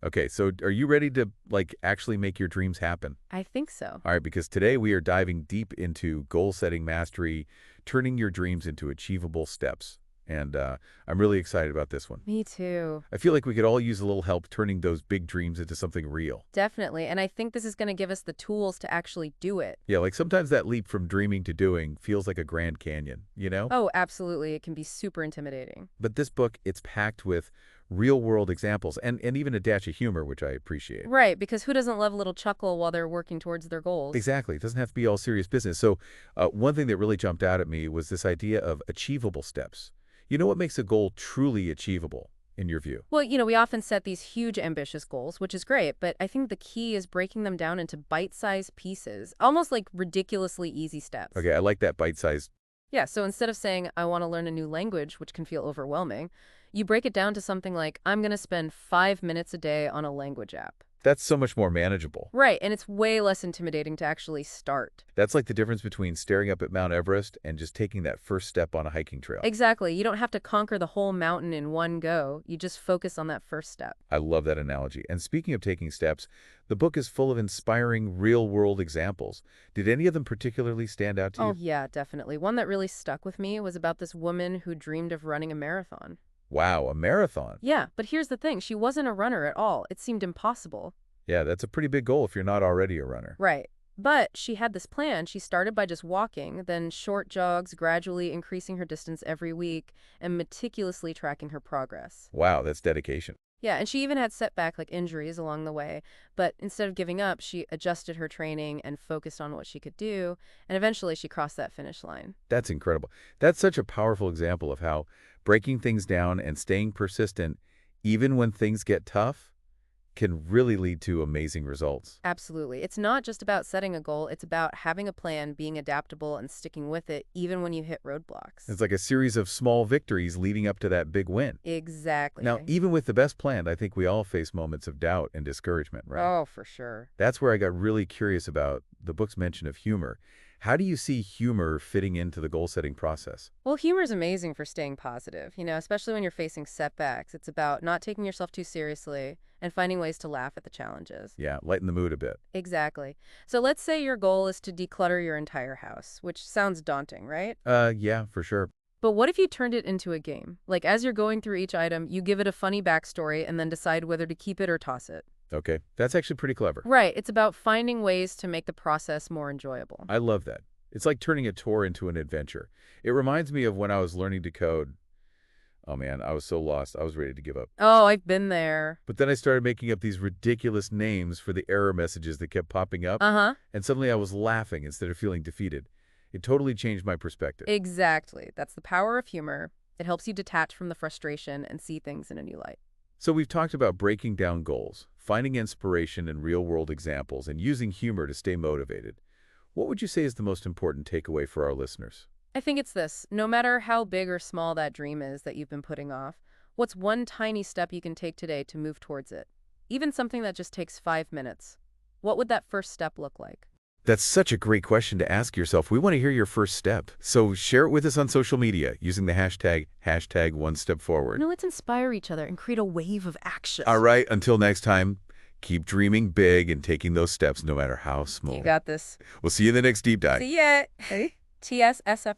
Okay, so are you ready to, like, actually make your dreams happen? I think so. All right, because today we are diving deep into goal-setting mastery, turning your dreams into achievable steps. And I'm really excited about this one. Me too. I feel like we could all use a little help turning those big dreams into something real. Definitely. And I think this is going to give us the tools to actually do it. Yeah, like sometimes that leap from dreaming to doing feels like a Grand Canyon, you know? Oh, absolutely. It can be super intimidating. But this book, it's packed with real-world examples and even a dash of humor, which I appreciate. Right, because who doesn't love a little chuckle while they're working towards their goals? Exactly. It doesn't have to be all serious business. So one thing that really jumped out at me was this idea of achievable steps. You know what makes a goal truly achievable, in your view? Well, we often set these huge ambitious goals, which is great, but I think the key is breaking them down into bite-sized pieces, almost like ridiculously easy steps. Okay, I like that bite-sized. Yeah, so instead of saying, I want to learn a new language, which can feel overwhelming, you break it down to something like, I'm going to spend 5 minutes a day on a language app. That's so much more manageable. Right, and it's way less intimidating to actually start. That's like the difference between staring up at Mount Everest and just taking that first step on a hiking trail. Exactly. You don't have to conquer the whole mountain in one go. You just focus on that first step. I love that analogy. And speaking of taking steps, the book is full of inspiring real-world examples. Did any of them particularly stand out to Oh, you? yeah, definitely. One that really stuck with me was about this woman who dreamed of running a marathon. Wow, a marathon. Yeah, but here's the thing. She wasn't a runner at all. It seemed impossible. Yeah, that's a pretty big goal if you're not already a runner. Right. But she had this plan. She started by just walking, then short jogs, gradually increasing her distance every week, and meticulously tracking her progress. Wow, that's dedication. Yeah, and she even had setback like injuries along the way, but instead of giving up, she adjusted her training and focused on what she could do, and eventually she crossed that finish line. That's incredible. That's such a powerful example of how breaking things down and staying persistent, even when things get tough, can really lead to amazing results. Absolutely. It's not just about setting a goal, it's about having a plan, being adaptable, and sticking with it even when you hit roadblocks. It's like a series of small victories leading up to that big win. Now, Exactly. even with the best planned, I think we all face moments of doubt and discouragement, right? Oh, for sure. That's where I got really curious about the book's mention of humor. How do you see humor fitting into the goal-setting process? Well, humor is amazing for staying positive, especially when you're facing setbacks. It's about not taking yourself too seriously and finding ways to laugh at the challenges. Yeah, lighten the mood a bit. Exactly. So let's say your goal is to declutter your entire house, which sounds daunting, right? Yeah, for sure. But what if you turned it into a game? Like as you're going through each item, you give it a funny backstory and then decide whether to keep it or toss it. Okay, that's actually pretty clever. Right. It's about finding ways to make the process more enjoyable. I love that. It's like turning a tour into an adventure. It reminds me of when I was learning to code. Oh man, I was so lost. I was ready to give up. Oh, I've been there. But then I started making up these ridiculous names for the error messages that kept popping up, Uh-huh. and suddenly I was laughing instead of feeling defeated. It totally changed my perspective. Exactly. That's the power of humor. It helps you detach from the frustration and see things in a new light. So we've talked about breaking down goals, finding inspiration in real-world examples, and using humor to stay motivated. What would you say is the most important takeaway for our listeners? I think it's this. No matter how big or small that dream is that you've been putting off, what's one tiny step you can take today to move towards it? Even something that just takes 5 minutes. What would that first step look like? That's such a great question to ask yourself. We want to hear your first step. So share it with us on social media using the hashtag one step forward. Let's inspire each other and create a wave of action. All right, until next time, keep dreaming big and taking those steps no matter how small. You got this. We'll see you in the next deep dive. See ya. Hey. TSSF.